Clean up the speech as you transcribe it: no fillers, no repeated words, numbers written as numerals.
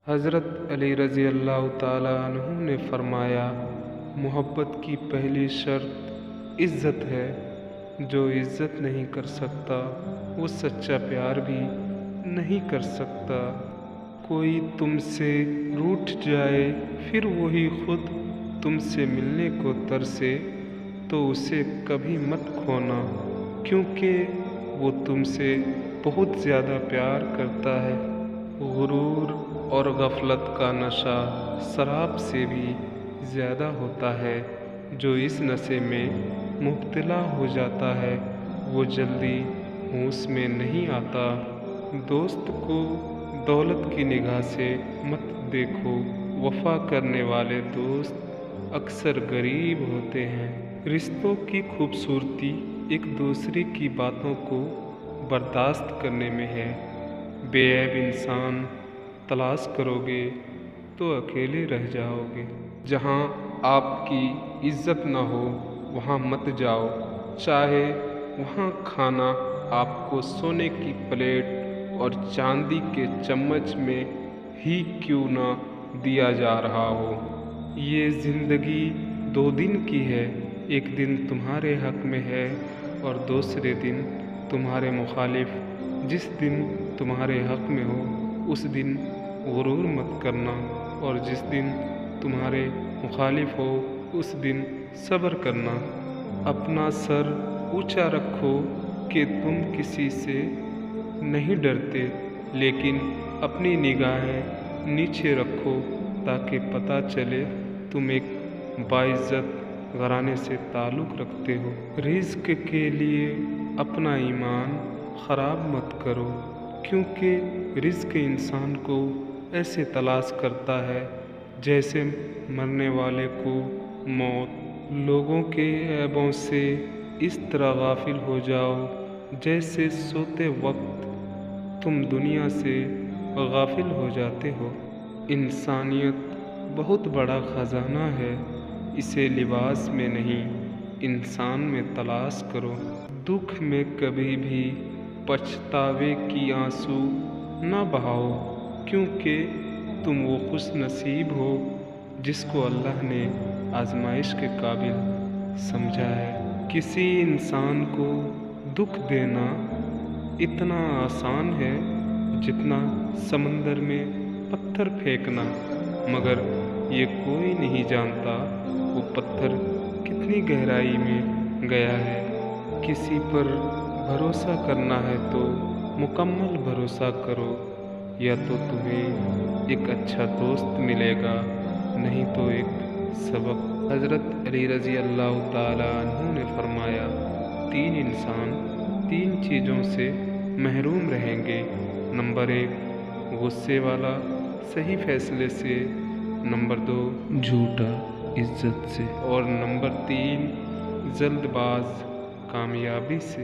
حضرت علی رضی اللہ تعالیٰ عنہ نے فرمایا، محبت کی پہلی شرط عزت ہے۔ جو عزت نہیں کر سکتا وہ سچا پیار بھی نہیں کر سکتا۔ کوئی تم سے روٹھ جائے پھر وہی خود تم سے ملنے کو ترسے تو اسے کبھی مت کھونا، کیونکہ وہ تم سے بہت زیادہ پیار کرتا ہے۔ غرور اور غفلت کا نشہ شراب سے بھی زیادہ ہوتا ہے۔ جو اس نشے میں مبتلا ہو جاتا ہے وہ جلدی ہوش میں نہیں آتا۔ دوست کو دولت کی نگاہ سے مت دیکھو، وفا کرنے والے دوست اکثر غریب ہوتے ہیں۔ رشتوں کی خوبصورتی ایک دوسرے کی باتوں کو برداشت کرنے میں ہے۔ بے عیب انسان تلاش کرو گے تو اکیلے رہ جاؤ گے۔ جہاں آپ کی عزت نہ ہو وہاں مت جاؤ، چاہے وہاں کھانا آپ کو سونے کی پلیٹ اور چاندی کے چمچ میں ہی کیوں نہ دیا جا رہا ہو۔ یہ زندگی 2 دن کی ہے، ایک دن تمہارے حق میں ہے اور دوسرے دن تمہارے مخالف۔ جس دن تمہارے حق میں ہو اس دن غرور مت کرنا، اور جس دن تمہارے مخالف ہو اس دن صبر کرنا۔ اپنا سر اونچا رکھو کہ تم کسی سے نہیں ڈرتے، لیکن اپنی نگاہیں نیچے رکھو تاکہ پتہ چلے تم ایک باعزت گھرانے سے تعلق رکھتے ہو۔ رزق کے لیے اپنا ایمان خراب مت کرو، کیونکہ رزق انسان کو ایسے تلاش کرتا ہے جیسے مرنے والے کو موت۔ لوگوں کے عیبوں سے اس طرح غافل ہو جاؤ جیسے سوتے وقت تم دنیا سے غافل ہو جاتے ہو۔ انسانیت بہت بڑا خزانہ ہے، اسے لباس میں نہیں انسان میں تلاش کرو۔ دکھ میں کبھی بھی پچھتاوے کی آنسو نہ بہاؤ، کیونکہ تم وہ خوش نصیب ہو جس کو اللہ نے آزمائش کے قابل سمجھا ہے۔ کسی انسان کو دکھ دینا اتنا آسان ہے جتنا سمندر میں پتھر پھینکنا، مگر یہ کوئی نہیں جانتا وہ پتھر کتنی گہرائی میں گیا ہے۔ کسی پر بھروسہ کرنا ہے تو مکمل بھروسہ کرو، یا تو تمہیں ایک اچھا دوست ملے گا، نہیں تو ایک سبق۔ حضرت علی رضی اللہ تعالیٰ عنہ نے فرمایا، 3 انسان 3 چیزوں سے محروم رہیں گے۔ نمبر 1 غصے والا صحیح فیصلے سے، نمبر 2 جھوٹا عزت سے، اور نمبر 3 جلد باز کامیابی سے۔